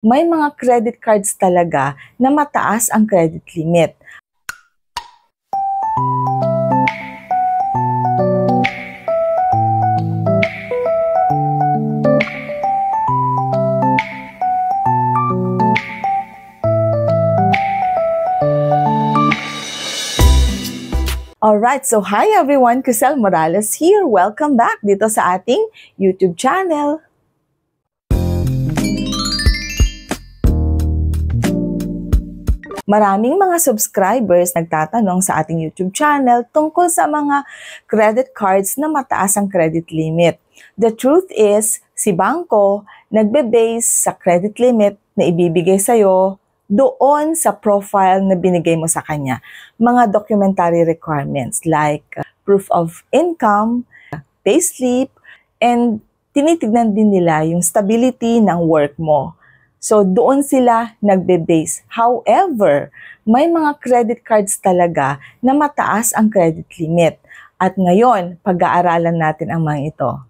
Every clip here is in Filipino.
May mga credit cards talaga na mataas ang credit limit. Alright, so hi everyone, Crisel Morales here. Welcome back dito sa ating YouTube channel. Maraming mga subscribers nagtatanong sa ating YouTube channel tungkol sa mga credit cards na mataas ang credit limit. The truth is, si bangko nagbe-base sa credit limit na ibibigay sa'yo doon sa profile na binigay mo sa kanya. Mga documentary requirements like proof of income, payslip, and tinitignan din nila yung stability ng work mo. So, doon sila nagbe-base. However, may mga credit cards talaga na mataas ang credit limit. At ngayon, pag-aaralan natin ang mga ito.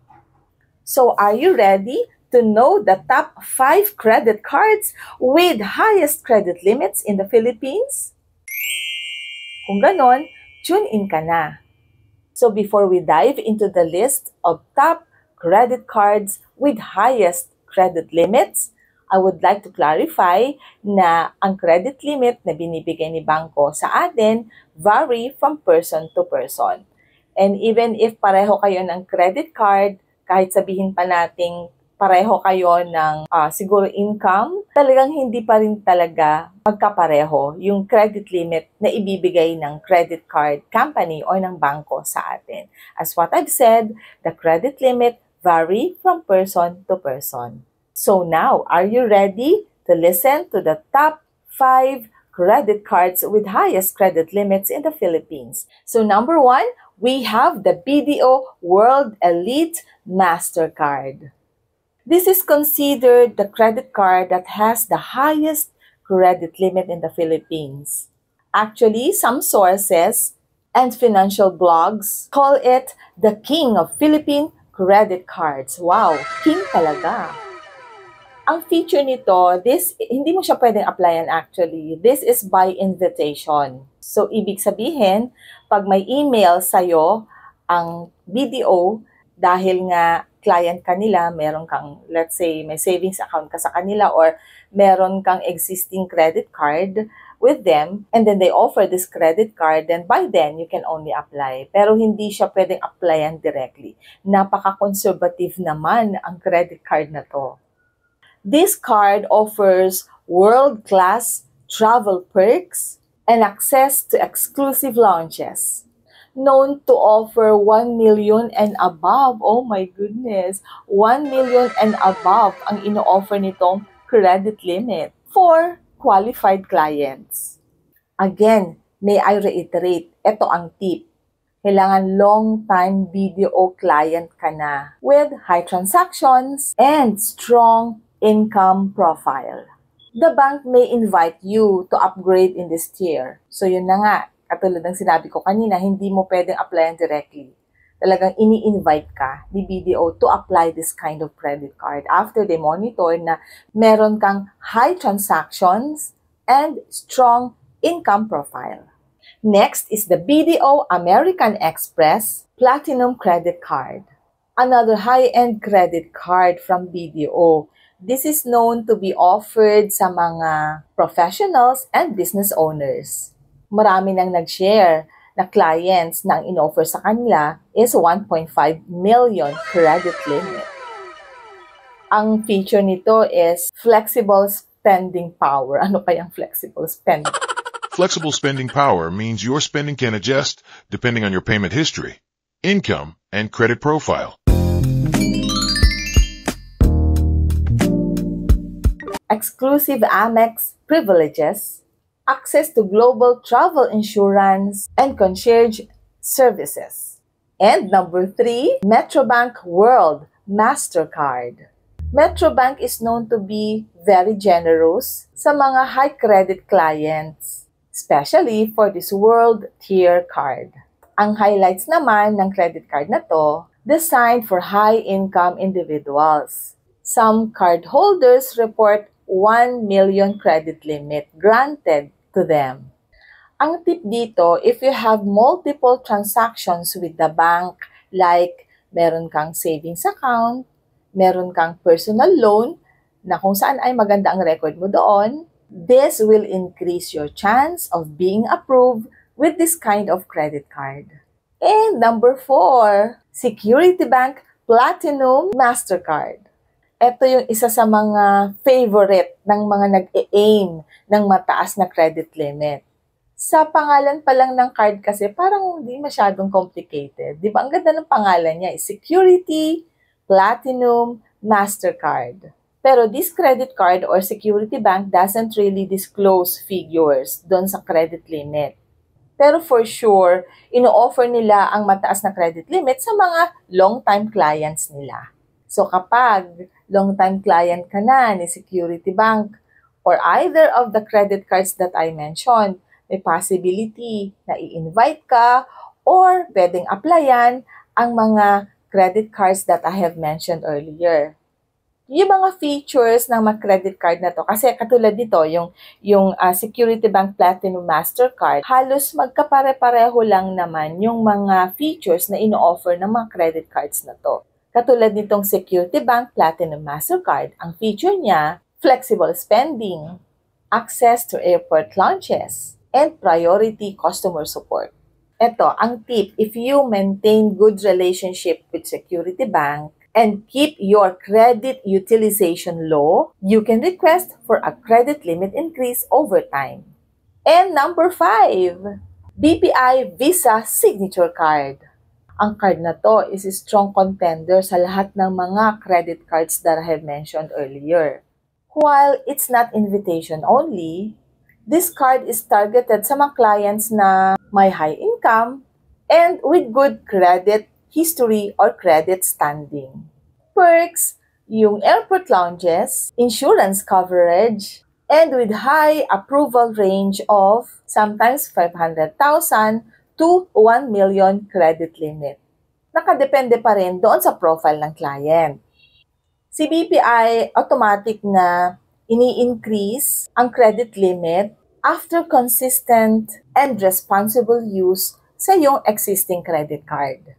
So, are you ready to know the top 5 credit cards with highest credit limits in the Philippines? Kung ganon, tune in ka na. So, before we dive into the list of top credit cards with highest credit limits, I would like to clarify na ang credit limit na binibigay ni bangko sa atin vary from person to person. And even if pareho kayo ng credit card, kahit sabihin pa nating pareho kayo ng siguro income, talagang hindi pa rin talaga magkapareho yung credit limit na ibibigay ng credit card company o ng bangko sa atin. As what I've said, the credit limit vary from person to person. So now, are you ready to listen to the top 5 credit cards with highest credit limits in the Philippines? So number 1, we have the BDO World Elite Mastercard. This is considered the credit card that has the highest credit limit in the Philippines. Actually, some sources and financial blogs call it the king of Philippine credit cards. Wow, king talaga. Ang feature nito, hindi mo siya pwedeng applyan actually. This is by invitation. So, ibig sabihin, pag may email sa'yo ang BDO, dahil nga client ka nila, meron kang, let's say, may savings account ka sa kanila or meron kang existing credit card with them, and then they offer this credit card, then by then, you can only apply. Pero hindi siya pwedeng applyan directly. Napaka-conservative naman ang credit card na to. This card offers world-class travel perks and access to exclusive lounges. Known to offer 1 million and above. Oh my goodness! 1 million and above ang ino-offer nitong credit limit for qualified clients. Again, may I reiterate, ito ang tip. Kailangan long-time BDO client ka na with high transactions and strong income profile. The bank may invite you to upgrade in this tier. So yun na nga, katulad ng sinabi ko kanina, hindi mo pwedeng applyan directly. Talagang ini-invite ka ni BDO to apply this kind of credit card after they monitor na meron kang high transactions and strong income profile. Next is the BDO American Express Platinum Credit Card. Another high-end credit card from BDO. This is known to be offered sa mga professionals and business owners. Marami nang nag-share na clients na ang in-offer sa kanila is 1.5 million credit limit. Ang feature nito is flexible spending power. Ano kayang flexible spending? Flexible spending power means your spending can adjust depending on your payment history, income, and credit profile. Exclusive Amex privileges, access to global travel insurance, and concierge services. And number 3, Metrobank World Mastercard. Metrobank is known to be very generous sa mga high credit clients, especially for this World Tier card. Ang highlights naman ng credit card na to, designed for high-income individuals. Some cardholders report 1 million credit limit granted to them. Ang tip dito, if you have multiple transactions with the bank, like meron kang savings account, meron kang personal loan, na kung saan ay maganda ang record mo doon, this will increase your chance of being approved with this kind of credit card. And number 4, Security Bank Platinum Mastercard. Ito yung isa sa mga favorite ng mga nag-aim ng mataas na credit limit. Sa pangalan pa lang ng card kasi parang hindi masyadong complicated. Di ba? Ang ganda ng pangalan niya, Security Platinum Mastercard. Pero this credit card or Security Bank doesn't really disclose figures doon sa credit limit. Pero for sure, ino-offer nila ang mataas na credit limit sa mga long-time clients nila. So kapag long-time client ka na ni Security Bank or either of the credit cards that I mentioned, may possibility na i-invite ka or pwedeng applyan ang mga credit cards that I have mentioned earlier. Yung mga features ng mga credit card na to, kasi katulad dito, yung Security Bank Platinum Mastercard, halos magkapare-pareho lang naman yung mga features na ino-offer ng mga credit cards na to. Katulad nitong Security Bank Platinum Mastercard, ang feature niya, flexible spending, access to airport lounges, and priority customer support. Ito, ang tip, if you maintain good relationship with Security Bank, and keep your credit utilization low, you can request for a credit limit increase over time. And number 5, BPI Visa Signature Card. Ang card na to is a strong contender sa lahat ng mga credit cards that I have mentioned earlier. While it's not invitation only, this card is targeted sa mga clients na may high income and with good credit history or credit standing. Perks, yung airport lounges, insurance coverage, and with high approval range of sometimes 500,000 to 1 million credit limit. Nakadepende pa rin doon sa profile ng client. Si BPI automatic na ini-increase ang credit limit after consistent and responsible use sa iyong existing credit card.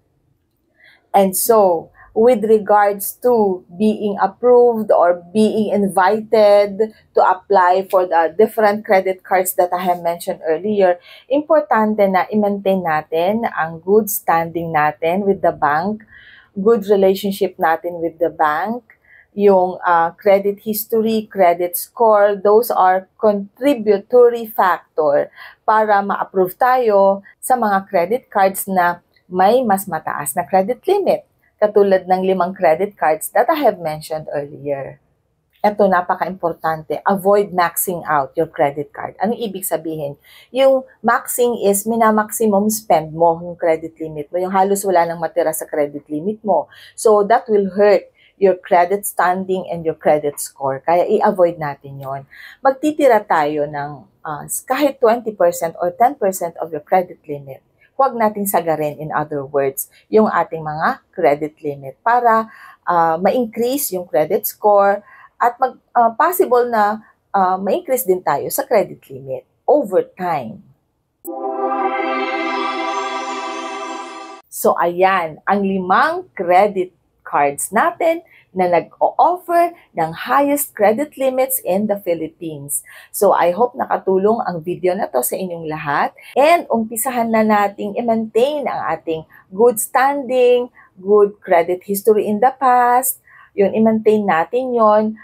And so, with regards to being approved or being invited to apply for the different credit cards that I have mentioned earlier, importante na i-maintain natin ang good standing natin with the bank, good relationship natin with the bank, yung credit history, credit score, those are contributory factor para ma-approve tayo sa mga credit cards na may mas mataas na credit limit, katulad ng 5 credit cards that I have mentioned earlier. Ito, napaka-importante. Avoid maxing out your credit card. Anong ibig sabihin? Yung maxing is minamaximum spend mo yung credit limit mo. Yung halos wala nang matira sa credit limit mo. So, that will hurt your credit standing and your credit score. Kaya i-avoid natin yon. Magtitira tayo ng kahit 20% or 10% of your credit limit. Huwag nating sagarin, in other words, yung ating mga credit limit para ma-increase yung credit score at possible na ma-increase din tayo sa credit limit over time. So, ayan, ang 5 credit cards natin na nag-o-offer ng highest credit limits in the Philippines. So, I hope nakatulong ang video na to sa inyong lahat. And umpisahan na nating i-maintain ang ating good standing, good credit history in the past. Yun, i-maintain natin yon.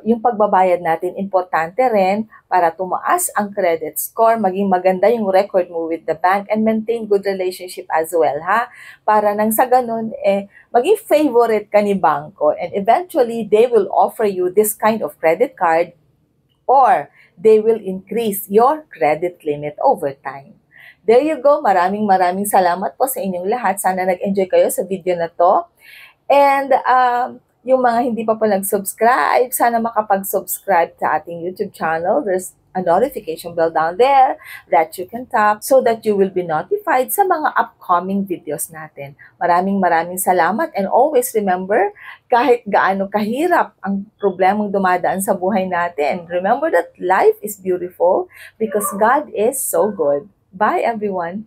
Yung pagbabayad natin, importante rin para tumaas ang credit score, maging maganda yung record mo with the bank, and maintain good relationship as well, ha? Para nang sa ganun, maging favorite ka ni bangko, and eventually, they will offer you this kind of credit card or they will increase your credit limit over time. There you go. Maraming salamat po sa inyong lahat. Sana nag-enjoy kayo sa video na to. And, yung mga hindi pa nag-subscribe, sana makapag-subscribe sa ating YouTube channel. There's a notification bell down there that you can tap so that you will be notified sa mga upcoming videos natin. Maraming salamat, and always remember, kahit gaano kahirap ang problemang dumadaan sa buhay natin, remember that life is beautiful because God is so good. Bye everyone!